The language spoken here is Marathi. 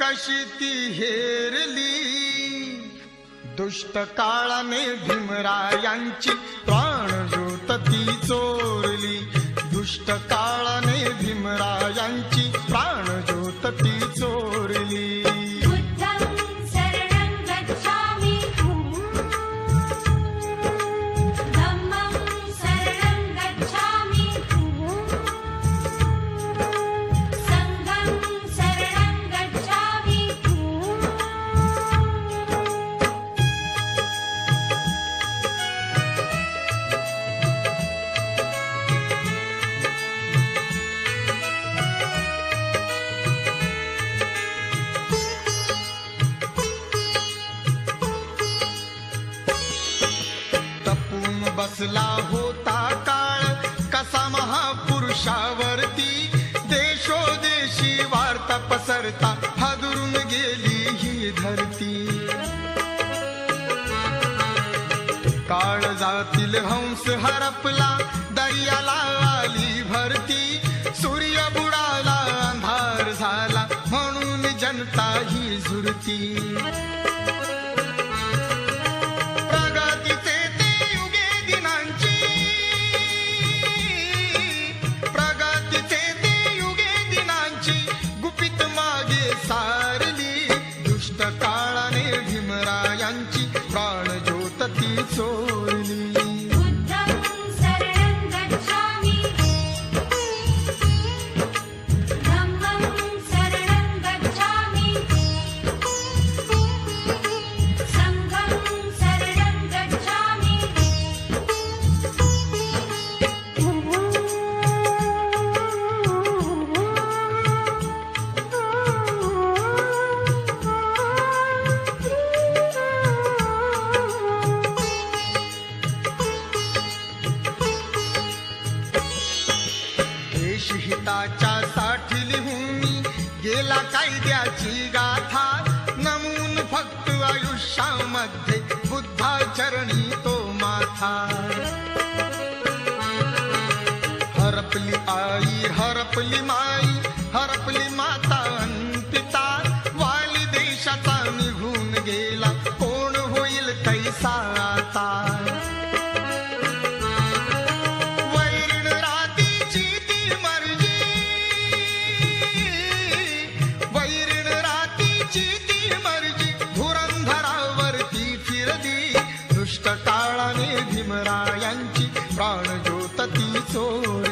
कशी ती हेरली, दुष्ट काळाने भीमरायांची प्राणज्योत ती चोरली, दुष्ट काळाने भीमरायांची प्राणज्योत ती चोरली. बसला होता काळ कसा महापुरुषावरती, देशोदेशी वार्ता पसरता हादरून गेली ही धरती. काळजातील हंस हरपला, दर्याला आली भरती, सूर्य बुडाला अंधार झाला म्हणून जनता ही झुरती. दुष्ट काळाने भीमरायांची प्राणज्योत ती चोरली. हिताच्या साठी लिहून गेला कायद्याची गाथा, नमून फक्त आयुष्यामध्ये बुद्धाचरणी तो माथा. हरपली आई, हरपली माई, हरपली माता अन पिता, वाली देशाचा निघून गेला कोण होईल कैसा आता. दुष्ट काळाने भीमरायांची प्राणज्योत ती चोरली.